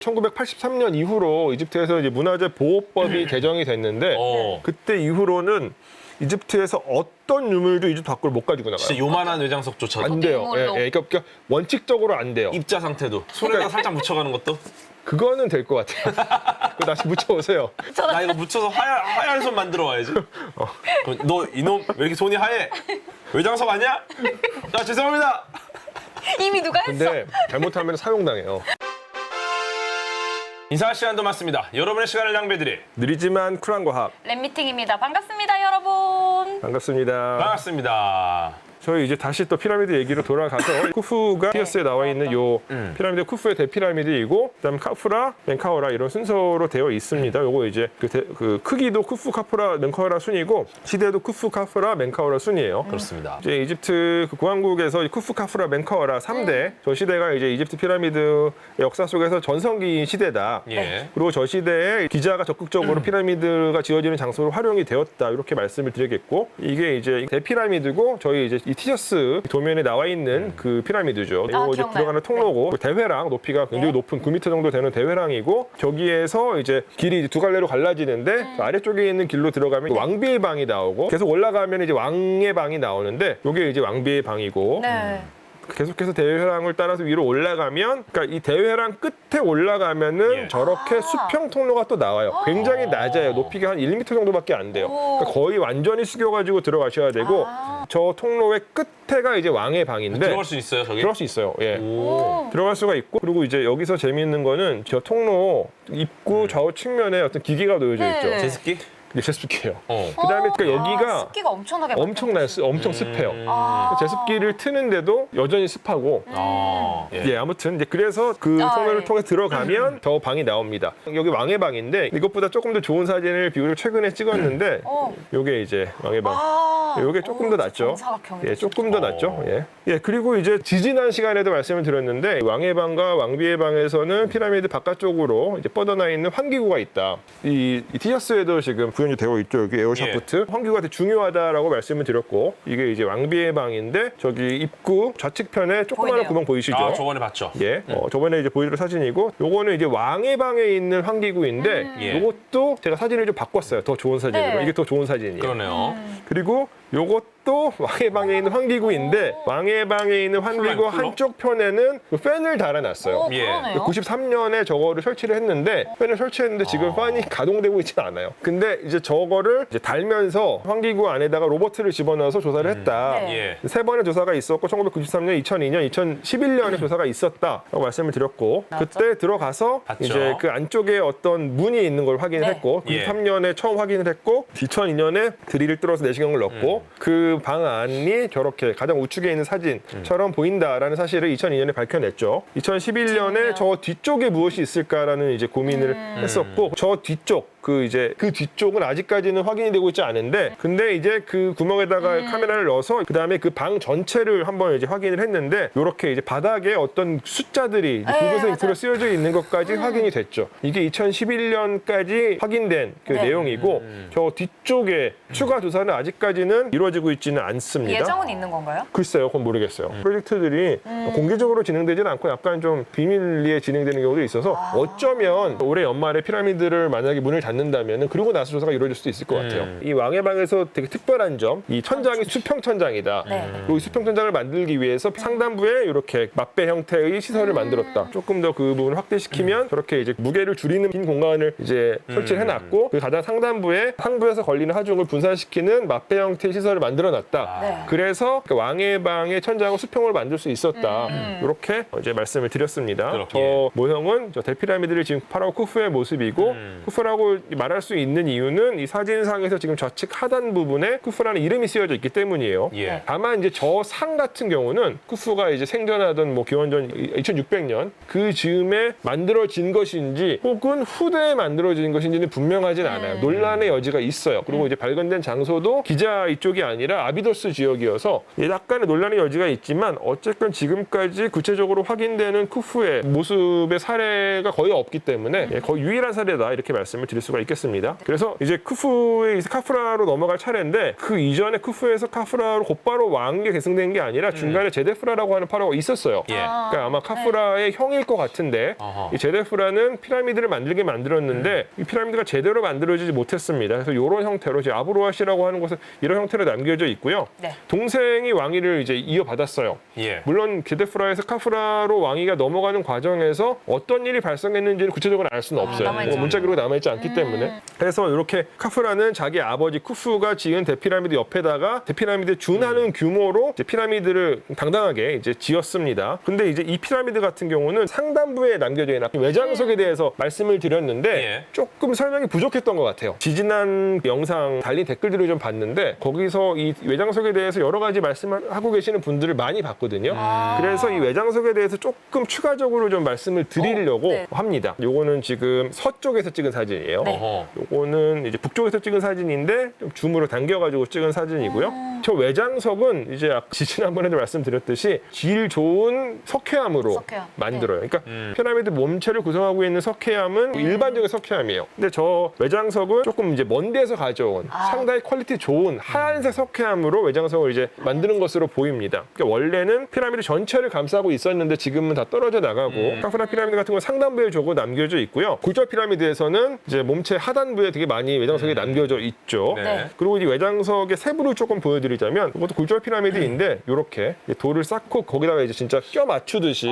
1983년 이후로 이집트에서 이제 문화재 보호법이 개정이 됐는데 그때 이후로는 이집트에서 어떤 유물도 이집트 밖으로 못 가지고 나가요. 진짜 요만한 외장석조차도 안 돼요. 그러니까 원칙적으로 안 돼요. 입자 상태도 손에다 살짝 묻혀가는 것도 그거는 될 것 같아요. 그거 다시 묻혀보세요. 나 이거 묻혀서 하얀 손 만들어 와야지. 너 이놈 왜 이렇게 손이 하얘? 외장석 아니야? 나 죄송합니다. 이미 누가 했어. 근데 잘못하면 사용당해요. 인사 시간도 맞습니다. 여러분의 시간을 낭비해드릴 느리지만 쿨한 과학 랩미팅입니다. 반갑습니다, 여러분. 반갑습니다. 반갑습니다. 저희 이제 다시 또 피라미드 얘기로 돌아가서 쿠프가 티어스에 나와 있는 요 피라미드 쿠프의 대피라미드이고 그다음 카프라, 멘카우라 이런 순서로 되어 있습니다. 요거 이제 그 크기도 쿠프, 카프라, 멘카우라 순이고 시대도 쿠프, 카프라, 멘카우라 순이에요. 그렇습니다. 이제 이집트 그 공항국에서 쿠프, 카프라, 멘카우라 3대 저 시대가 이제 이집트 피라미드 역사 속에서 전성기인 시대다. 예. 그리고 저 시대에 기자가 적극적으로 피라미드가 지어지는 장소로 활용이 되었다. 이렇게 말씀을 드리겠고 이게 이제 대피라미드고 저희 이제 이 티셔츠 도면에 나와 있는 그 피라미드죠. 이거 이제 기억나요. 들어가는 통로고 대회랑 높이가 굉장히 높은 9m 정도 되는 대회랑이고 저기에서 이제 길이 이제 두 갈래로 갈라지는데 그 아래쪽에 있는 길로 들어가면 왕비의 방이 나오고 계속 올라가면 이제 왕의 방이 나오는데 이게 이제 왕비의 방이고 네. 계속해서 대회랑을 따라서 위로 올라가면 그러니까 이 대회랑 끝에 올라가면은 예. 저렇게 수평 통로가 또 나와요. 굉장히 낮아요. 높이가 한 1m 정도밖에 안 돼요. 그러니까 거의 완전히 숙여가지고 들어가셔야 되고 저 통로의 끝에가 이제 왕의 방인데 들어갈 수 있어요, 저기? 들어갈 수 있어요. 예. 오. 들어갈 수가 있고 그리고 이제 여기서 재미있는 거는 저 통로 입구 좌우 측면에 어떤 기계가 놓여져 있죠. 네. 제습기? 이게 제습기예요. 어. 그다음에 그러니까 여기가 습기가 엄청나게 엄청나요. 엄청 습해요. 아. 제습기를 트는데도 여전히 습하고 예. 예, 아무튼 이제 그래서 그 통로를 예. 통해 들어가면 저 방이 나옵니다. 여기 왕의 방인데 이것보다 조금 더 좋은 사진을 비교를 최근에 찍었는데 요게 이제 왕의 방. 요게 조금 더 낫죠. 예, 조금 더 낫죠. 예. 예, 그리고 이제 지지난 시간에도 말씀을 드렸는데 왕의 방과 왕비의 방에서는 피라미드 바깥쪽으로 이제 뻗어나 있는 환기구가 있다. 이 티셔츠에도 지금 구현이 되어 있죠. 여기 에어샤프트. 환기구가 되게 중요하다라고 말씀을 드렸고 이게 이제 왕비의 방인데 저기 입구 좌측편에 조그마한 보이네요. 구멍 보이시죠? 아, 저번에 봤죠? 예, 저번에 이제 보여드린 사진이고, 요거는 이제 왕의 방에 있는 환기구인데, 예. 요것도 제가 사진을 좀 바꿨어요. 더 좋은 사진으로. 네. 이게 더 좋은 사진이에요. 그러네요. 그리고 요것도 왕의 방에 있는 환기구인데, 왕의 방에 있는 환기구 쿨러? 한쪽 편에는 그 팬을 달아놨어요. 예. 그러네요. 93년에 저거를 설치를 했는데 팬을 설치했는데 지금 팬이 가동되고 있지는 않아요. 근데 이제 저거를 이제 달면서 환기구 안에다가 로버트를 집어넣어서 조사를 했다. 네. 예. 세 번의 조사가 있었고 1993년, 2002년, 2011년에 조사가 있었다라고 말씀을 드렸고 그때 들어가서 봤죠. 이제 그 안쪽에 어떤 문이 있는 걸 확인을 네. 했고 예. 93년에 처음 확인을 했고 2002년에 드릴을 뚫어서 내시경을 넣고 그 방 안이 저렇게 가장 우측에 있는 사진처럼 보인다라는 사실을 2002년에 밝혀냈죠. 2011년에 저 뒤쪽에 무엇이 있을까라는 이제 고민을 했었고 저 뒤쪽 그 뒤쪽은 아직까지는 확인이 되고 있지 않은데 근데 이제 그 구멍에다가 카메라를 넣어서 그다음에 그 방 전체를 한번 이제 확인을 했는데 요렇게 이제 바닥에 어떤 숫자들이 붉은색 맞아요. 잎으로 쓰여져 있는 것까지 확인이 됐죠. 이게 2011년까지 확인된 그 네. 내용이고 저 뒤쪽에 추가 조사는 아직까지는 이루어지고 있지는 않습니다. 예정은 있는 건가요? 글쎄요, 그건 모르겠어요. 프로젝트들이 공개적으로 진행되지는 않고 약간 좀 비밀리에 진행되는 경우도 있어서 어쩌면 올해 연말에 피라미드를 만약에 문을 닫는다면 그리고 나서 조사가 이루어질 수도 있을 것 같아요. 이 왕의 방에서 되게 특별한 점, 이 천장이 수평 천장이다. 네. 그리고 이 수평 천장을 만들기 위해서 상단부에 이렇게 맞배 형태의 시설을 만들었다. 조금 더 그 부분을 확대시키면 저렇게 이제 무게를 줄이는 빈 공간을 이제 설치를 해놨고 그 가장 상단부에 상부에서 걸리는 하중을 분산시키는 맞배 형태의 시설을 만들어놨다. 네. 그래서 그 왕의 방의 천장을 수평으로 만들 수 있었다. 이렇게 이제 말씀을 드렸습니다. 그렇게. 저 모형은 저 대피라미드를 지금 파라오 쿠프의 모습이고 쿠프라고 말할 수 있는 이유는 이 사진상에서 지금 좌측 하단 부분에 쿠프라는 이름이 쓰여져 있기 때문이에요. 예. 다만 이제 저 상 같은 경우는 쿠프가 이제 생전하던 뭐 기원전 2600년 그 즈음에 만들어진 것인지 혹은 후대에 만들어진 것인지는 분명하진 않아요. 논란의 여지가 있어요. 그리고 이제 발견된 장소도 기자 이쪽이 아니라 아비도스 지역이어서 약간의 논란의 여지가 있지만 어쨌든 지금까지 구체적으로 확인되는 쿠프의 모습의 사례가 거의 없기 때문에 거의 유일한 사례다 이렇게 말씀을 드릴 수가 수가 있겠습니다. 그래서 이제 크푸의 카프라로 넘어갈 차례인데 그 이전에 크푸에서 카프라로 곧바로 왕이 계승된 게 아니라 중간에 제데프라라고 하는 파라오가 있었어요. 예. 그러니까 아마 카프라의 형일 것 같은데 어허. 이 제데프라는 피라미드를 만들긴 만들었는데 이 피라미드가 제대로 만들어지지 못했습니다. 그래서 이런 형태로 이제 아브로아시라고 하는 곳은 이런 형태로 남겨져 있고요. 네. 동생이 왕위를 이제 이어받았어요. 예. 물론 제데프라에서 카프라로 왕위가 넘어가는 과정에서 어떤 일이 발생했는지는 구체적으로 알 수는 없어요. 남아있죠. 문자 기록이 남아있지 않기 때문에. 그래서 이렇게 카프라는 자기 아버지 쿠푸가 지은 대피라미드 옆에다가 대피라미드에 준하는 규모로 이제 피라미드를 당당하게 이제 지었습니다. 근데 이제 이 피라미드 같은 경우는 상단부에 남겨져 있는 외장석에 대해서 말씀을 드렸는데 예. 조금 설명이 부족했던 것 같아요. 지지난 영상 달린 댓글들을 좀 봤는데 거기서 이 외장석에 대해서 여러 가지 말씀을 하고 계시는 분들을 많이 봤거든요. 그래서 이 외장석에 대해서 조금 추가적으로 좀 말씀을 드리려고 네. 합니다. 요거는 지금 서쪽에서 찍은 사진이에요. 어허. 요거는 이제 북쪽에서 찍은 사진인데 좀 줌으로 당겨가지고 찍은 사진이고요. 저 외장석은 이제 지난번에도 말씀드렸듯이 질 좋은 석회암으로 석회암. 만들어요. 그러니까 피라미드 몸체를 구성하고 있는 석회암은 일반적인 석회암이에요. 근데 저 외장석은 조금 이제 먼 데서 가져온 상당히 퀄리티 좋은 하얀색 석회암으로 외장석을 이제 만드는 것으로 보입니다. 그러니까 원래는 피라미드 전체를 감싸고 있었는데 지금은 다 떨어져 나가고 카프라 피라미드 같은 건 상단부에 조금 남겨져 있고요. 굴절 피라미드에서는 이제 몸체 하단부에 되게 많이 외장석이 남겨져 있죠. 네. 그리고 이 외장석의 세부를 조금 보여드리자면 이것도 굴절 피라미드인데 이렇게 돌을 쌓고 거기다가 이제 진짜 껴 맞추듯이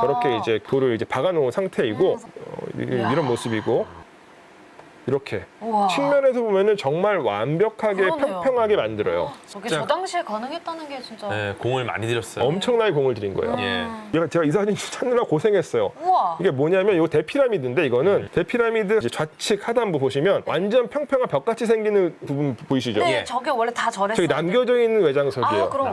저렇게 이제 돌을 이제 박아놓은 상태이고 이런 모습이고 이렇게 우와. 측면에서 보면은 정말 완벽하게 그러네요. 평평하게 만들어요. 저게 저 당시에 가능했다는 게 진짜. 네, 공을 많이 들였어요. 엄청나게 공을 들인 거예요. 예. 제가 이 사진 찾느라 고생했어요. 우와. 이게 뭐냐면 이거 대피라미드인데 이거는 대피라미드 이제 좌측 하단부 보시면 완전 평평한 벽같이 생기는 부분 보이시죠? 네, 예. 저게 원래 다 저랬어요. 저기 남겨져 있는 외장석이에요. 아, 그럼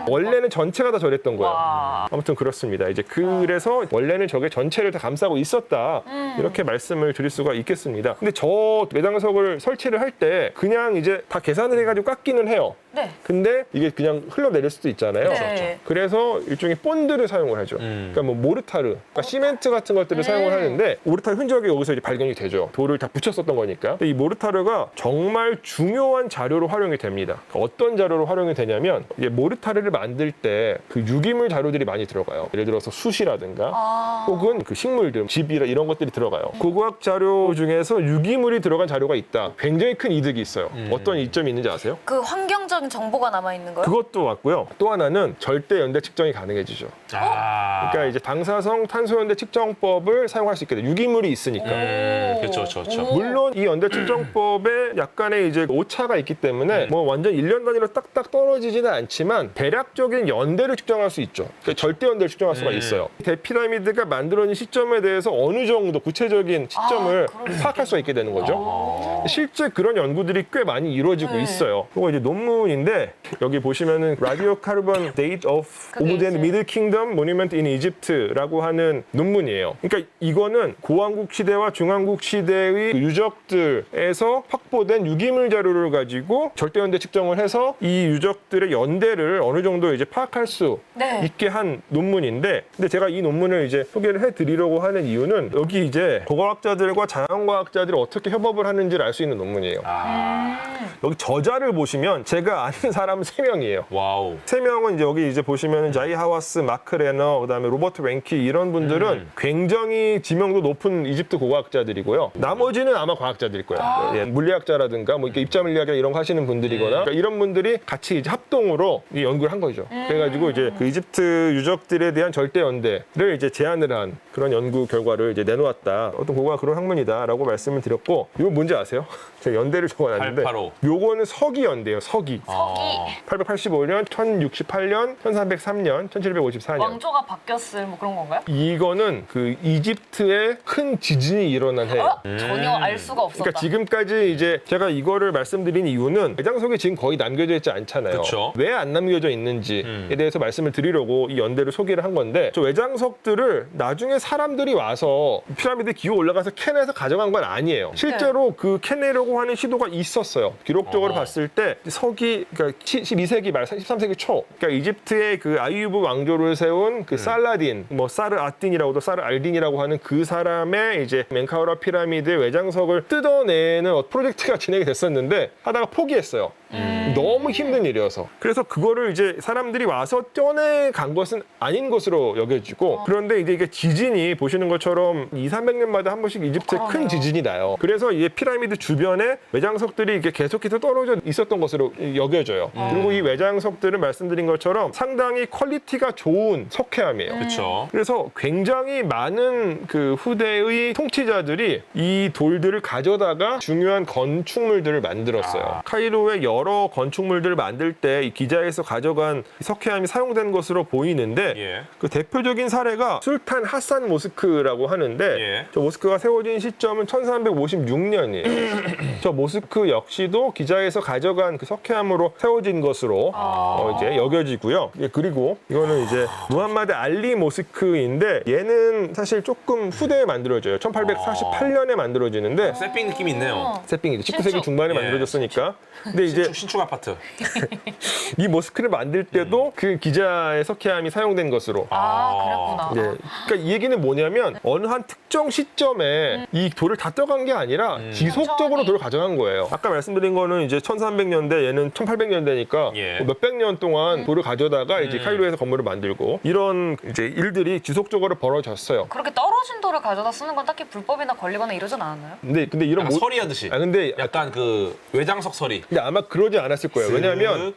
원래는 전체가 다 저랬던 거예요. 와. 아무튼 그렇습니다. 이제 그래서 원래는 저게 전체를 다 감싸고 있었다. 이렇게 말씀을 드릴 수가 있겠습니다. 근데 저 외장석을 설치를 할 때 그냥 이제 다 계산을 해가지고 깎기는 해요. 네. 근데 이게 그냥 흘러내릴 수도 있잖아요. 네. 그래서 일종의 본드를 사용을 하죠. 그러니까 뭐 모르타르, 그러니까 시멘트 같은 것들을 사용을 하는데 모르타르 흔적이 여기서 이제 발견이 되죠. 돌을 다 붙였었던 거니까. 근데 이 모르타르가 정말 중요한 자료로 활용이 됩니다. 어떤 자료로 활용이 되냐면 이제 모르타르를 만들 때 그 유기물 자료들이 많이 들어가요. 예를 들어서 숯이라든가 혹은 그 식물들, 집이라 이런 것들이 들어가요. 고고학 자료 중에서 유기물이 들어간 자료가 있다. 굉장히 큰 이득이 있어요. 어떤 이점이 있는지 아세요? 그 환경적인 정보가 남아 있는 거요? 그것도 맞고요. 또 하나는 절대 연대 측정이 가능해지죠. 아. 그러니까 이제 방사성 탄소연대 측정법을 사용할 수 있게 돼요. 유기물이 있으니까. 그렇죠, 그렇죠. 물론 이 연대 측정법에 약간의 이제 오차가 있기 때문에 뭐 완전 1년 단위로 딱딱 떨어지지는 않지만 대략적인 연대를 측정할 수 있죠. 그러니까 절대 연대를 측정할 수가 있어요. 대피라미드가 만들어진 시점에 대해서 어느 정도 구체적인 시점을 파악할 수가 있게 되는 거죠. 실제 그런 연구들이 꽤 많이 이루어지고 있어요. 그거 이제 논문인데 여기 보시면은 Radio Carbon Date of Old and Middle Kingdom Monument in Egypt라고 하는 논문이에요. 그러니까 이거는 고왕국 시대와 중왕국 시대의 그 유적들에서 확보된 유기물 자료를 가지고 절대 연대 측정을 해서 이 유적들의 연대를 어느 정도 이제 파악할 수 네. 있게 한 논문인데, 근데 제가 이 논문을 이제 소개를 해드리려고 하는 이유는 여기 이제 고고학자들과 자연과학자들이 어떻게 협업을 하는지를 알 수 있는 논문이에요. 여기 저자를 보시면 제가 아는 사람 3명이에요. 와우. 3명은 이제 여기 이제 보시면은 자이 하와스, 마크 레너, 그다음에 로버트 랭키 이런 분들은 굉장히 지명도 높은 이집트 고고학자들이고요. 나머지는 아마 과학자들일 거예요. 예, 물리학자라든가 뭐 이렇게 입자 물리학이나 이런 거 하시는 분들이거나 그러니까 이런 분들이 같이 이제 합동으로 이 연구를 한 거죠. 그래가지고 이제 그 이집트 유적들에 대한 절대 연대를 이제 제안을 한 그런 연구 결과를 이제 내놓았다. 어떤 고고가 그런 학문이다라고 말씀을 드렸고, 이거 뭔지 아세요? 제가 연대를 적어놨는데 885. 요거는 서기 연대예요. 서기. 885년, 1068년, 1303년, 1754년. 왕조가 바뀌었을 뭐 그런 건가요? 이거는 그 이집트에 큰 지진이 일어난 해예요. 전혀 알 수가 없었다. 그러니까 지금까지 이제 제가 이거를 말씀드린 이유는 외장석이 지금 거의 남겨져 있지 않잖아요. 그쵸. 왜 안 남겨져 있는지에 대해서 말씀을 드리려고 이 연대를 소개를 한 건데, 저 외장석들을 나중에 사람들이 와서 피라미드 기어 올라가서 캐내서 가져간 건 아니에요. 실제로 그 캐내려고 하는 시도가 있었어요. 기록적으로 봤을 때 서기 그러니까 12세기 말 13세기 초, 그러니까 이집트의 그 아유브 왕조를 세운 그 살라딘, 뭐 사르 아딘이라고도 사르 알딘이라고 하는 그 사람의 이제 멘카우라 피라미드의 외장석을 뜯어내는 프로젝트가 진행이 됐었는데 하다가 포기했어요. 너무 힘든 일이어서. 그래서 그거를 이제 사람들이 와서 떼어내간 것은 아닌 것으로 여겨지고, 그런데 이제 이게 지진이 보시는 것처럼 200~300년마다 한 번씩 이집트에 큰 지진이 나요. 그래서 이 피라미드 주변에 외장석들이 이렇게 계속해서 떨어져 있었던 것으로 여겨져요. 그리고 이 외장석들은 말씀드린 것처럼 상당히 퀄리티가 좋은 석회암이에요. 그렇죠. 그래서 굉장히 많은 그 후대의 통치자들이 이 돌들을 가져다가 중요한 건축물들을 만들었어요. 카이로의 여러 건축물들을 만들 때 이 기자에서 가져간 석회암이 사용된 것으로 보이는데 예. 그 대표적인 사례가 술탄 하산 모스크라고 하는데 예. 저 모스크가 세워진 시점은 1356년이에요. 저 모스크 역시도 기자에서 가져간 그 석회암으로 세워진 것으로 이제 여겨지고요. 예, 그리고 이거는 이제 무함마드 알리 모스크인데 얘는 사실 조금 후대에 만들어져요. 1848년에 만들어지는데 세핑 느낌이 있네요. 세핑이죠. 19세기 신축. 중반에 예, 만들어졌으니까. 근데 이제 신축 아파트. 이 모스크를 만들 때도 그 기자의 석회암이 사용된 것으로. 그랬구나. 예. 그러니까 이 얘기는 뭐냐면 어느 한 특정 시점에 이 돌을 다 떠간 게 아니라 지속적으로 천천히. 돌을 가져간 거예요. 아까 말씀드린 거는 이제 1300년대, 얘는 1800년대니까 예. 몇백 년 동안 돌을 가져다가 이제 카이로에서 건물을 만들고 이런 이제 일들이 지속적으로 벌어졌어요. 그렇게 떨어진 돌을 가져다 쓰는 건 딱히 불법이나 걸리거나 이러진 않았나요? 근데 이런 약간 서리하듯이. 근데 약간 그 외장석 서리. 근데 아마 그러지 않았을 거예요.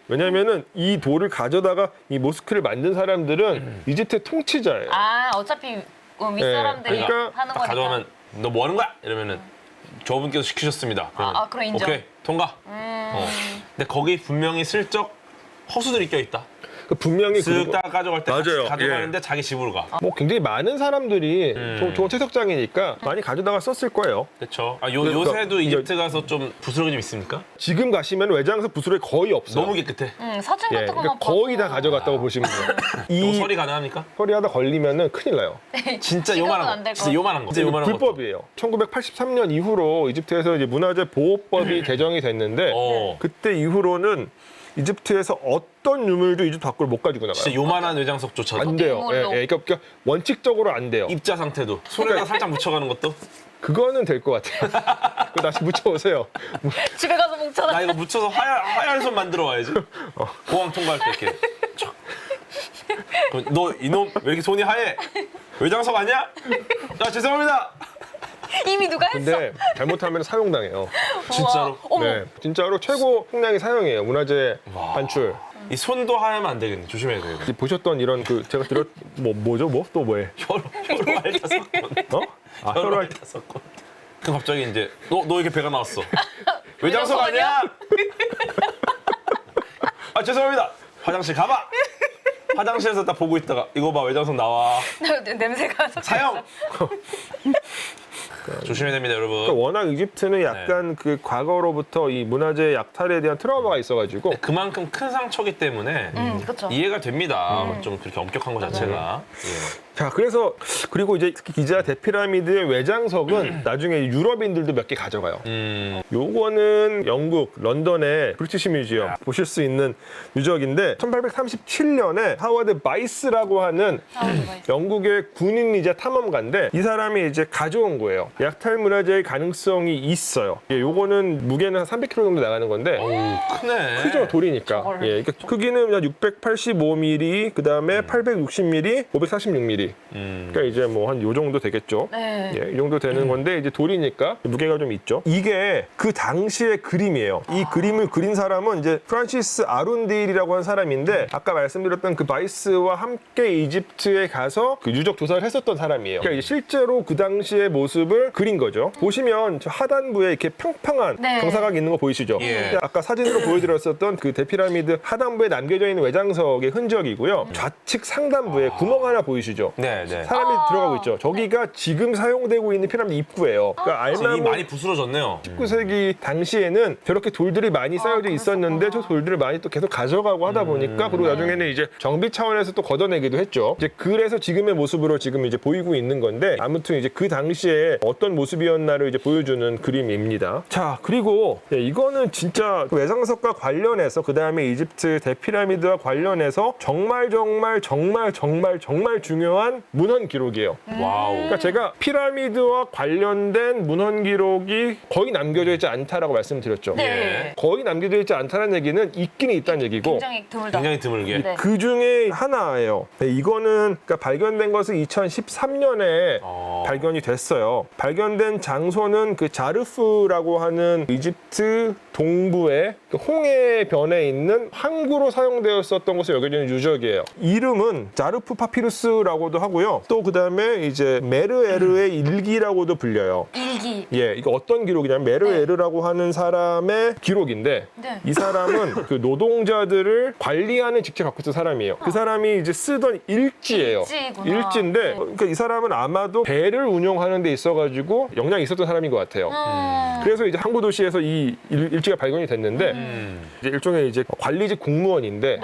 왜냐면은 이 돌을 가져다가 이 모스크를 만든 사람들은 이집트의 통치자예요. 어차피 윗사람들이 그러니까 하는 딱 거니까. 가져가면 너 뭐 하는 거야? 이러면은 저분께서 시키셨습니다. 그러면 그럼 인정. 오케이 통과. 근데 거기 분명히 슬쩍 허수들이 껴있다. 분명히 쓱 딱 가져갈 때 같이 맞아요. 가져가는데 자기 집으로 가. 뭐 굉장히 많은 사람들이 좋은 채석장이니까 많이 가져다가 썼을 거예요. 그렇죠. 그러니까 요새도 이집트 가서 좀 부스러기 좀 있습니까? 지금 가시면 외장석 부스러기 거의 없어요. 너무 깨끗해. 사진 예, 같은 것만 그러니까 거의 다 봐도 가져갔다고 보시면 돼요. 이거 이 서리 가능합니까? 서리하다 걸리면은 큰일 나요. 진짜 지금은 요만한 안 거. 될 진짜 것 요만한 거. 진짜 이거 요만한 거. 불법이에요. 1983년 이후로 이집트에서 이제 문화재 보호법이 개정이 됐는데 그때 이후로는 이집트에서 어떤 유물도 이집트 밖으로 못 가지고 나가요. 진짜 요만한 외장석조차도. 안 돼요. 빗물로. 그러니까 원칙적으로 안 돼요. 입자 상태도. 손에다 살짝 묻혀가는 것도. 그거는 될 것 같아요. 그거 다시 묻혀오세요. 집에 가서 뭉쳐놔. 나 이거 묻혀서 하얀 손 만들어 와야지. 공항 통과할 때 이렇게. 촥. 그럼 너 이놈 왜 이렇게 손이 하얘? 외장석 아니야? 야 죄송합니다. 이미 누가 했어. 근데 잘못하면 사용당해요. 진짜로. 어머. 네, 진짜로 최고 형량이 사형이에요. 문화재 반출. 이 손도 하얘면 안 되겠네. 조심해야 돼. 이 보셨던 이런 그 제가 뭐죠? 또 뭐해? 혀로 핥아 섞건. 어? 혀로 핥아 섞건. 그 갑자기 이제 너 이렇게 배가 나왔어. 외장석 아니야? 아 죄송합니다. 화장실 가봐. 화장실에서 딱 보고 있다가 이거 봐 외장석 나와. 냄새가 사형. 조심해야 됩니다, 여러분. 그러니까 워낙 이집트는 약간 그 과거로부터 이 문화재 약탈에 대한 트라우마가 있어가지고 그만큼 큰 상처기 때문에 그렇죠. 이해가 됩니다. 좀 그렇게 엄격한 것 자체가. 자 그래서 그리고 이제 특히 기자 대피라미드의 외장석은 나중에 유럽인들도 몇 개 가져가요. 요거는 영국 런던의 브리티시 뮤지엄 보실 수 있는 유적인데 1837년에 하워드 바이스라고 하는 영국의 군인이자 탐험가인데 이 사람이 이제 가져온 거예요. 약탈 문화재의 가능성이 있어요. 예, 요거는 무게는 한 300kg 정도 나가는 건데 오, 크네. 크죠, 돌이니까. 예, 그러니까 크기는 685mm, 그 다음에 860mm, 546mm. 그러니까 이제 뭐 한 요 정도 되겠죠. 네. 예, 이 정도 되는 건데 이제 돌이니까 무게가 좀 있죠. 이게 그 당시의 그림이에요. 이 그림을 그린 사람은 이제 프란시스 아룬데일이라고 하는 사람인데 아까 말씀드렸던 그 바이스와 함께 이집트에 가서 그 유적 조사를 했었던 사람이에요. 그러니까 이제 실제로 그 당시의 모습을 그린 거죠. 보시면 저 하단부에 이렇게 평평한 네. 정사각 있는 거 보이시죠? 예. 아까 사진으로 보여드렸었던 그 대피라미드 하단부에 남겨져 있는 외장석의 흔적이고요. 좌측 상단부에 구멍 하나 보이시죠? 있죠. 네. 사람이 들어가고 있죠. 저기가 지금 사용되고 있는 피라미드 입구예요. 그러니까 이 알마무 많이 부스러졌네요. 19세기 당시에는 저렇게 돌들이 많이 쌓여져 있었는데 저 돌들을 많이 또 계속 가져가고 하다 보니까 그리고 나중에는 이제 정비 차원에서 또 걷어내기도 했죠. 이제 그래서 지금의 모습으로 지금 이제 보이고 있는 건데 아무튼 이제 그 당시에 어떤 모습이었나를 이제 보여주는 그림입니다. 자, 그리고 이거는 진짜 외장석과 관련해서 그 다음에 이집트 대피라미드와 관련해서 정말 중요한 문헌 기록이에요. 와우. 그러니까 제가 피라미드와 관련된 문헌 기록이 거의 남겨져 있지 않다라고 말씀드렸죠. 네. 거의 남겨져 있지 않다는 얘기는 있긴 있다는 얘기고 굉장히 드물다. 굉장히 드물게. 네. 그 중에 하나예요. 네, 이거는 그러니까 발견된 것은 2013년에 발견이 됐어요. 발견된 장소는 그 자르프라고 하는 이집트 동부의 그 홍해변에 있는 항구로 사용되었었던 것으로 여겨지는 유적이에요. 이름은 자르프 파피루스라고도 하고요. 또 그 다음에 이제 메르에르의 일기라고도 불려요. 일기. 예, 이거 어떤 기록이냐면 메르에르라고 하는 사람의 기록인데 네. 이 사람은 그 노동자들을 관리하는 직책 갖고 있던 사람이에요. 그 사람이 이제 쓰던 일지예요. 일지구나. 일지인데 네. 그러니까 이 사람은 아마도 배를 운영하는 데 있어가지고 역량이 있었던 사람인 것 같아요. 그래서 이제 항구 도시에서 이 일지가 발견이 됐는데 이제 일종의 이제 관리직 공무원인데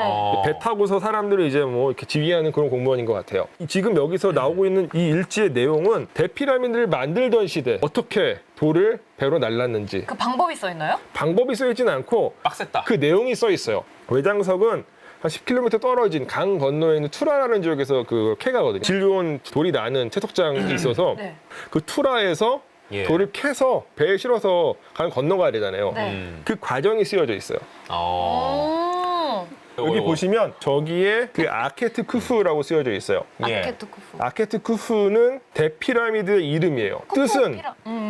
배 타고서 사람들을 이제 뭐 이렇게 지휘하는 그런 공무원인 것 같아요. 지금 여기서 나오고 있는 이 일지의 내용은 대피라미드를 만들던 시대 어떻게 돌을 배로 날랐는지 그 방법이 써 있나요? 방법이 써있지는 않고 빡셌다. 그 내용이 써 있어요. 외장석은 한 10km 떨어진 강 건너에 있는 투라라는 지역에서 그 캐가거든요. 질 좋은 돌이 나는 채석장이 있어서 네. 그 투라에서 예. 돌을 캐서 배에 실어서 강 건너가야 되잖아요. 네. 그 과정이 쓰여져 있어요. 여기 보시면 저기에 그 아케트 쿠프라고 쓰여져 있어요. 예. 아케트쿠프. 아케트 쿠프는 대피라미드의 이름이에요. 뜻은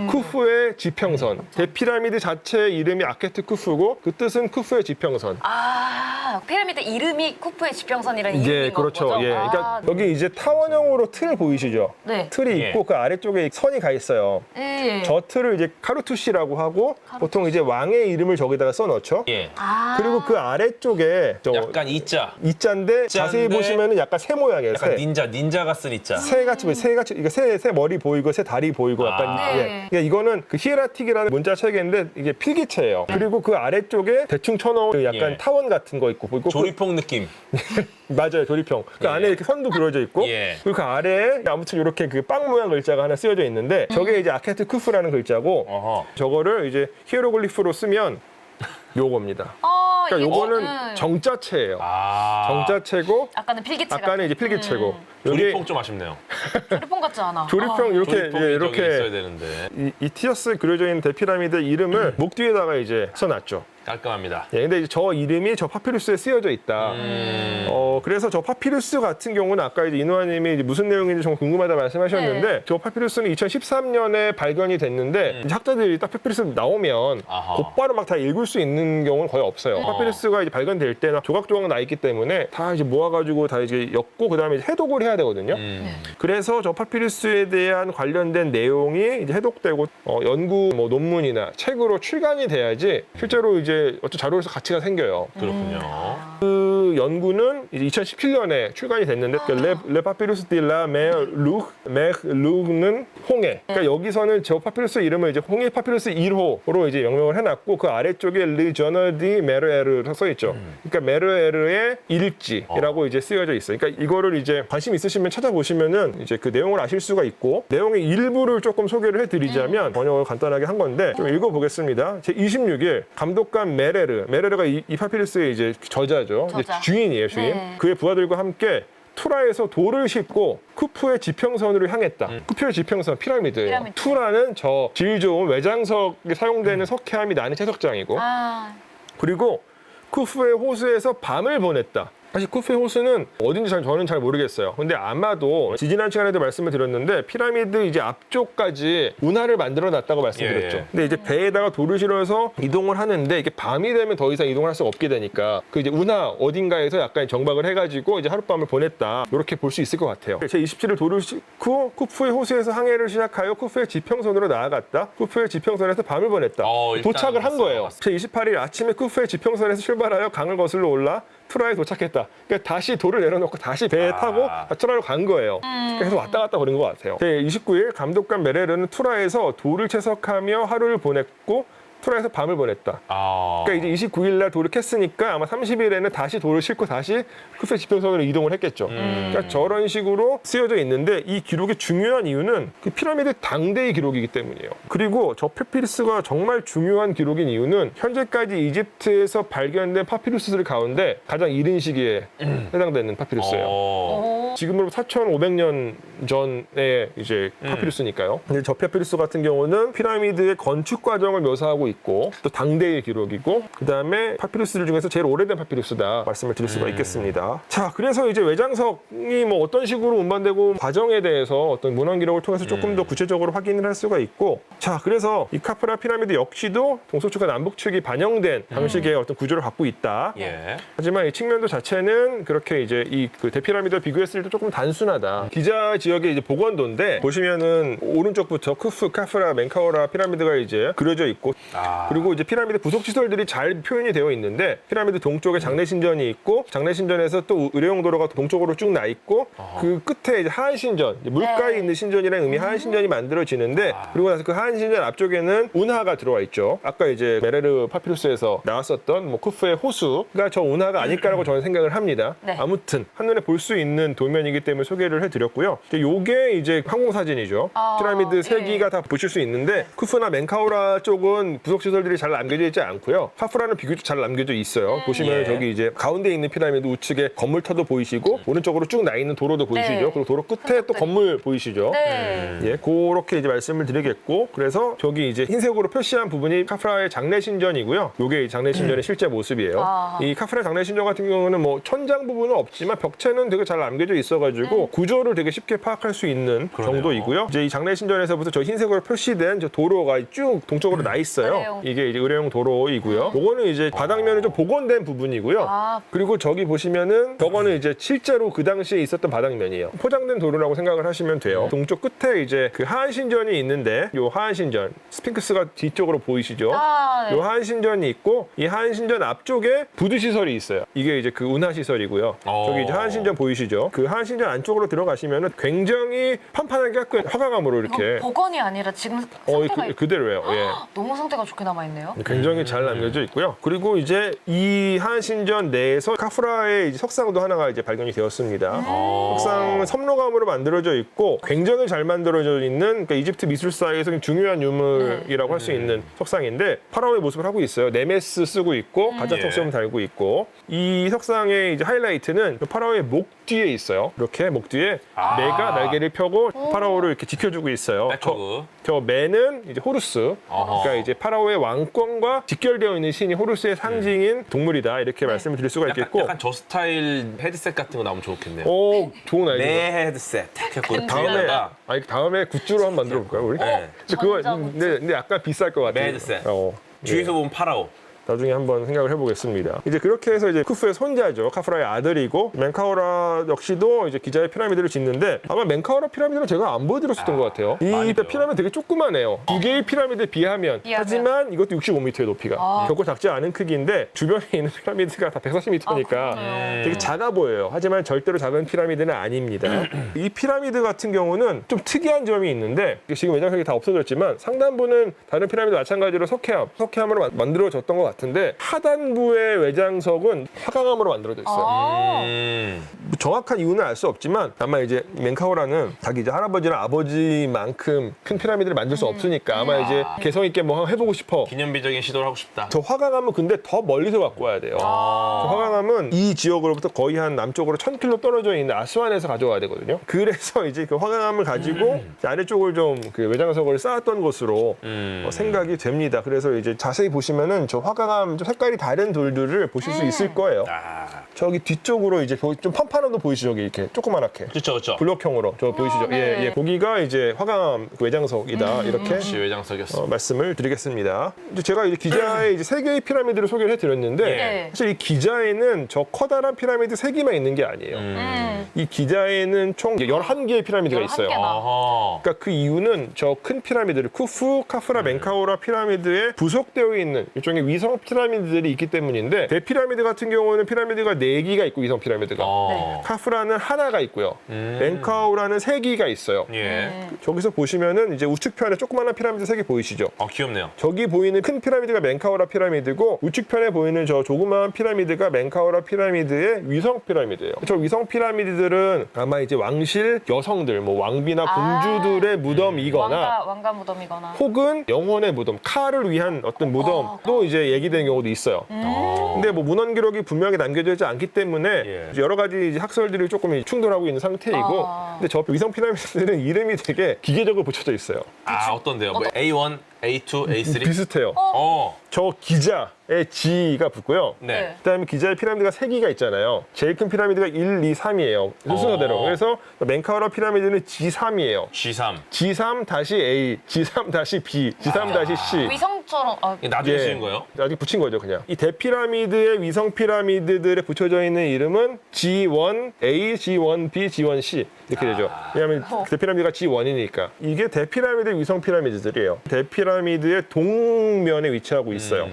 쿠프의 지평선. 대피라미드 자체의 이름이 아케트 쿠프고 그 뜻은 쿠프의 지평선. 아, 피라미드 이름이 쿠프의 지평선이라는 이름인 예, 그렇죠. 거죠? 예, 그러니까 여기 이제 타원형으로 틀 보이시죠? 네. 틀이 예. 있고 그 아래쪽에 선이 가 있어요. 예. 저 틀을 이제 카루투시라고 하고 보통 이제 왕의 이름을 저기다가 써 넣죠. 예. 그리고 그 아래쪽에 저 약간 이자. 이자인데 자세히 보시면은 약간 새 모양이에요. 약간 새. 닌자가 쓴 이자. 새같이 새같이 이거 새 머리 보이고 새 다리 보이고 약간 네. 예. 그러니까 이거는 그 히에라틱이라는 문자 체계인데 이게 필기체예요. 그리고 그 아래쪽에 대충 쳐놓은 그 약간 예. 타원 같은 거 있고 보이고 조리퐁 느낌. 맞아요, 조리평. 그 예. 안에 이렇게 선도 그려져 있고, 예. 그리고 그 아래에 아무튼 이렇게 그 빵 모양 글자가 하나 쓰여져 있는데, 저게 이제 아케트 쿠프라는 글자고, 어허. 저거를 이제 히에로글리프로 쓰면 요겁니다. 그러니까 요거는 정자체예요. 정자체고, 아까는 필기체. 아까는 이제 필기체고. 조리퐁 좀 아쉽네요. 조리폰 같지 않아. 조리평 이렇게 조리퐁이 예, 저기 있어야 이렇게 되는데. 이 티어스 그려져 있는 대피라미드 이름을 목 뒤에다가 이제 써놨죠. 깔끔합니다. 예, 근데 이제 저 이름이 저 파피루스에 쓰여져 있다. 그래서 저 파피루스 같은 경우는 아까 이제 이노아님이 이제 무슨 내용인지 정말 궁금하다 말씀하셨는데 네. 저 파피루스는 2013년에 발견이 됐는데 이제 학자들이 딱 파피루스 나오면 아하. 곧바로 막 다 읽을 수 있는 경우는 거의 없어요. 파피루스가 이제 발견될 때는 조각조각 나 있기 때문에 다 이제 모아가지고 다 이제 엮고 그다음에 이제 해독을 해야 되거든요. 그래서 저 파피루스에 대한 관련된 내용이 이제 해독되고 연구 뭐 논문이나 책으로 출간이 돼야지 실제로 이제 어떤 자료에서 가치가 생겨요. 그렇군요. 그 연구는 이제 2017년에 출간이 됐는데 레 파피루스 딜라 메르룩는 홍해. 그러니까 여기서는 저 파피루스 이름을 이제 홍해 파피루스 1호로 이제 명명을 해놨고 그 아래쪽에 르 저널 디 메르에르로 써 있죠. 그러니까 메르에르의 일지라고 이제 쓰여져 있어요. 그러니까 이거를 이제 관심 있으시면 찾아보시면은 이제 그 내용을 아실 수가 있고 내용의 일부를 조금 소개를 해드리자면 번역을 간단하게 한 건데 좀 읽어보겠습니다. 제 26일 감독관 메레르가 이 파피루스의 이제 저자죠. 이제 저자. 주인이에요, 주인. 네. 그의 부하들과 함께 투라에서 돌을 싣고 쿠프의 지평선으로 향했다. 쿠프의 지평선 피라미드예요. 피라미드. 투라는 저 질 좋은 외장석에 사용되는 석회암이 나는 채석장이고 아, 그리고 쿠프의 호수에서 밤을 보냈다. 사실 쿠프의 호수는 어딘지 저는 잘 모르겠어요. 근데 아마도 지난 시간에도 말씀을 드렸는데 피라미드 이제 앞쪽까지 운하를 만들어 놨다고 말씀드렸죠. 예. 근데 이제 배에다가 돌을 실어서 이동을 하는데 이게 밤이 되면 더 이상 이동을 할 수가 없게 되니까 그 이제 운하 어딘가에서 약간 정박을 해가지고 이제 하룻밤을 보냈다. 이렇게 볼 수 있을 것 같아요. 제 27일 돌을 싣고 쿠프의 호수에서 항해를 시작하여 쿠프의 지평선으로 나아갔다. 쿠프의 지평선에서 밤을 보냈다. 일단 도착을 한 거예요. 제 28일 아침에 쿠프의 지평선에서 출발하여 강을 거슬러 올라 투라에 도착했다. 그러니까 다시 돌을 내려놓고 다시 배에 타고 투라로 간 거예요. 그래서 왔다 갔다 거린 것 같아요. 제29일 감독관 메레르는 투라에서 돌을 채석하며 하루를 보냈고 투라에서 밤을 보냈다. 그러니까 이제 29일 날 돌을 캤으니까 아마 30일에는 다시 돌을 싣고 다시 쿠페 지평선으로 이동을 했겠죠. 그러니까 저런 식으로 쓰여져 있는데 이 기록의 중요한 이유는 그 피라미드 당대의 기록이기 때문이에요. 그리고 저 파피루스가 정말 중요한 기록인 이유는 현재까지 이집트에서 발견된 파피루스들 가운데 가장 이른 시기에 해당되는 파피루스예요. 지금으로부터 4,500년 전에 이제 파피루스니까요. 근데 저 파피루스 같은 경우는 피라미드의 건축 과정을 묘사하고 있고 또 당대의 기록이고 그다음에 파피루스들 중에서 제일 오래된 파피루스다 말씀을 드릴 수가 있겠습니다. 자, 그래서 이제 외장석이 뭐 어떤 식으로 운반되고 과정에 대해서 어떤 문헌 기록을 통해서 조금 더 구체적으로 확인을 할 수가 있고, 자, 그래서 이 카프라 피라미드 역시도 동서축과 남북축이 반영된 방식의 어떤 구조를 갖고 있다. 하지만 이 측면도 자체는 그렇게 이제 이 그 대피라미드와 비교했을 때 조금 단순하다. 기자 지역의 이제 보건도인데 보시면은 오른쪽부터 쿠프, 카프라, 멘카오라 피라미드가 이제 그려져 있고 그리고 이제 피라미드 부속 시설들이 잘 표현이 되어 있는데 피라미드 동쪽에 장례신전이 있고 장례신전에서 또 의료용 도로가 동쪽으로 쭉 나 있고 그 끝에 이제 하한신전, 물가에 있는 신전이라는 의미 하한신전이 만들어지는데 그리고 나서 그 하한신전 앞쪽에는 운하가 들어와 있죠. 아까 이제 메레르 파피루스에서 나왔었던 뭐 쿠프의 호수가 저 운하가 아닐까라고 저는 생각을 합니다. 아무튼 한눈에 볼 수 있는 도면이기 때문에 소개를 해드렸고요. 요게 이제 항공사진이죠. 피라미드 세 기가 다 보실 수 있는데 쿠프나 멘카오라 쪽은 부속시설들이 잘 남겨져 있지 않고요. 카프라는 비교적 잘 남겨져 있어요. 보시면 저기 이제 가운데 있는 피라미드 우측에 건물터도 보이시고 오른쪽으로 쭉 나 있는 도로도 보이시죠. 그리고 도로 끝에 또 건물 보이시죠. 예, 그렇게 이제 말씀을 드리겠고, 그래서 저기 이제 흰색으로 표시한 부분이 카프라의 장례신전이고요. 요게 장례신전의 실제 모습이에요. 이 카프라 장례신전 같은 경우는 뭐 천장 부분은 없지만 벽체는 되게 잘 남겨져 있어가지고 구조를 되게 쉽게 파악할 수 있는 정도이고요. 이제 이 장례신전에서부터 저 흰색으로 표시된 저 도로가 쭉 동쪽으로 나 있어요. 이게 이제 의료용 도로이고요. 요거는 이제 바닥면이 좀 복원된 부분이고요. 그리고 저기 보시면은 저거는 이제 실제로 그 당시에 있었던 바닥면이에요. 포장된 도로라고 생각을 하시면 돼요. 동쪽 끝에 이제 그 하한신전이 있는데 요 하한신전 스핑크스가 뒤쪽으로 보이시죠? 요 하한신전이 있고 이 하한신전 앞쪽에 부두시설이 있어요. 이게 이제 그 운하시설이고요. 저기 이제 하한신전 보이시죠? 그 하한신전 안쪽으로 들어가시면은 굉장히 판판하게 화강암으로 이렇게 복원이 아니라 지금 상태가 그대로예요. 예. 너무 상태가 좋게 남아있네요. 굉장히 잘 남겨져 있고요. 그리고 이제 이 하한신전 내에서 카프라의 이제 석상도 하나가 이제 발견이 되었습니다. 석상은 섬로감으로 만들어져 있고 굉장히 잘 만들어져 있는 그러니까 이집트 미술사에서 중요한 유물이라고 할 수 있는 석상인데 파라오의 모습을 하고 있어요. 네메스 쓰고 있고 가자턱 시험 달고 있고 이 석상의 이제 하이라이트는 파라오의 목 뒤에 있어요. 이렇게 목 뒤에 매가 날개를 펴고 파라오를 이렇게 지켜주고 있어요. 저 매는 이제 호루스. 그러니까 이제 파라오의 왕권과 직결되어 있는 신이 호루스의 상징인 동물이다. 이렇게 말씀을 드릴 수가 있겠고. 약간 저 스타일 헤드셋 같은 거 나오면 좋겠네요. 오, 좋은 아이디어. 내 헤드셋. 다음에 굿즈로 한번 만들어 볼까요, 우리? 네. 그거 근데 약간 비쌀 것 같아요. 내 헤드셋. 주위에서 보면 파라오. 나중에 한번 생각을 해보겠습니다. 이제 그렇게 해서 이제 쿠프의 손자죠. 카프라의 아들이고 멘카오라 역시도 이제 기자의 피라미드를 짓는데 아마 멘카오라 피라미드는 제가 안 보여드렸었던 것 같아요. 이 피라미드 되게 조그마해요. 두 개의 피라미드에 비하면. 하지만 이것도 65m의 높이가. 결코 작지 않은 크기인데 주변에 있는 피라미드가 다 140m니까 되게 작아 보여요. 하지만 절대로 작은 피라미드는 아닙니다. 이 피라미드 같은 경우는 좀 특이한 점이 있는데 지금 외장석이 다 없어졌지만 상단부는 다른 피라미드 마찬가지로 석회암으로 만들어졌던 것 같아요. 같은데 하단부의 외장석은 화강암으로 만들어져 있어요. 정확한 이유는 알 수 없지만 아마 이제 멘카오라는 자기 이제 할아버지나 아버지만큼 큰 피라미드를 만들 수 없으니까 아마 이제 개성 있게 뭐 한번 해보고 싶어. 기념비적인 시도를 하고 싶다. 저 화강암은 근데 더 멀리서 갖고 와야 돼요. 저 화강암은 이 지역으로부터 거의 한 남쪽으로 1000km 떨어져 있는 아스완에서 가져와야 되거든요. 그래서 이제 그 화강암을 가지고 아래쪽을 좀 그 외장석을 쌓았던 것으로 생각이 됩니다. 그래서 이제 자세히 보시면은 저 화강암 좀 색깔이 다른 돌들을 보실 수 있을 거예요. 저기 뒤쪽으로 이제 좀 판판한 도 보이시죠? 저기 이렇게 조그만하게. 그렇죠. 블록형으로 저 보이시죠? 예. 거기가 이제 화강암 외장석이다. 이렇게 역시 외장석이었어. 말씀을 드리겠습니다. 이제 제가 이제 기자의 이제 세 개의 피라미드를 소개를 해드렸는데 사실 이 기자에는 저 커다란 피라미드 세 개만 있는 게 아니에요. 이 기자에는 총 11개의 피라미드가 있어요. 그러니까 그 이유는 저 큰 피라미드를 쿠프, 카프라, 멘카오라 피라미드에 부속되어 있는 일종의 위성 위성 피라미드들이 있기 때문인데 대피라미드 같은 경우는 피라미드가 4기가 있고 위성 피라미드가 카프라는 하나가 있고요. 멘카우라는 3기가 있어요. 예. 저기서 보시면은 이제 우측편에 조그마한 피라미드 3개 보이시죠? 귀엽네요. 저기 보이는 큰 피라미드가 멘카우라 피라미드고 우측편에 보이는 저 조그마한 피라미드가 멘카우라 피라미드의 위성 피라미드예요. 저 위성 피라미드들은 아마 이제 왕실 여성들, 뭐 왕비나 공주들의 무덤이거나 왕가 무덤이거나. 혹은 영혼의 무덤, 카를 위한 어떤 무덤도 이제 얘기되는 경우도 있어요. 근데 뭐 문헌 기록이 분명히 남겨져 있지 않기 때문에 예. 여러 가지 이제 학설들이 조금 충돌하고 있는 상태이고, 근데 저 위성 피라미드들은 이름이 되게 기계적으로 붙여져 있어요. 어떤데요? 뭐 A1, A2, A3? 비슷해요. 저 기자의 G가 붙고요. 네. 그다음에 기자의 피라미드가 3기가 있잖아요. 제일 큰 피라미드가 1, 2, 3이에요. 순서대로. 그래서 멘카우라 피라미드는 G3이에요. G3. G3-A, G3-B, G3-C. 위성처럼. 나중에 쓰인 거예요? 아직 붙인 거죠, 그냥. 이 대피라미드의 위성 피라미드들에 붙여져 있는 이름은 G1A, G1B, G1C 이렇게 되죠. 왜냐하면 대피라미드가 G1이니까. 이게 대피라미드의 위성 피라미드들이에요. 대피라미드의 동면에 위치하고 있어요.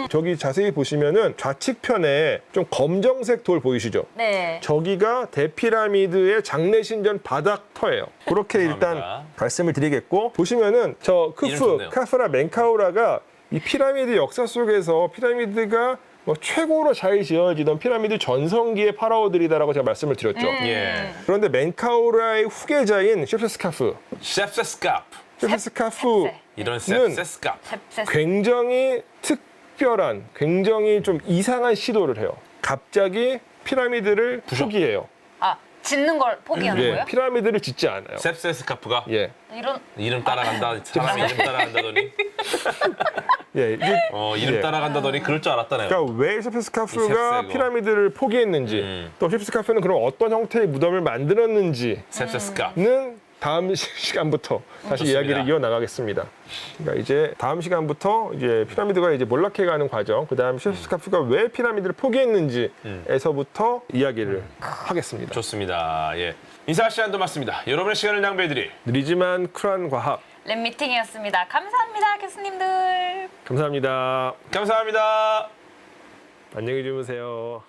저기 자세히 보시면은 좌측편에 좀 검정색 돌 보이시죠? 네. 저기가 대피라미드의 장례신전 바닥터예요. 그렇게 일단 감사합니다. 말씀을 드리겠고, 보시면은 저 이름 좋네요. 카프라 멘카우라가 이 피라미드 역사 속에서 피라미드가 뭐 최고로 잘 지어지던 피라미드 전성기의 파라오들이다라고 제가 말씀을 드렸죠. 예. 그런데 멘카우라의 후계자인 셰프스카프, 셉세스캅. 셰프스카프는 이런 셉세스캅. 굉장히 특별한, 굉장히 좀 이상한 시도를 해요. 갑자기 피라미드를 포기해요. 짓는 걸 포기하는 예, 거예요? 피라미드를 짓지 않아요. 셉세스카프가 예. 이름 따라간다. 사람이 이름 따라간다더니. 예, 이게 이름 예. 따라간다더니 그럴 줄 알았다네요. 그러니까 왜 셰프스카프가 셉세고. 피라미드를 포기했는지, 또 셰프스카프는 그럼 어떤 형태의 무덤을 만들었는지는 셉세스캅. 다음 시간부터 다시 좋습니다. 이야기를 이어나가겠습니다. 그러니까 이제 다음 시간부터 이제 피라미드가 이제 몰락해가는 과정, 그다음 셰프스카프가 왜 피라미드를 포기했는지에서부터 이야기를 하겠습니다. 좋습니다. 예. 인사 시간도 맞습니다. 여러분의 시간을 낭비해드릴 느리지만 쿨한 과학. 랩 미팅이었습니다. 감사합니다, 교수님들. 감사합니다. 감사합니다. 안녕히 주무세요.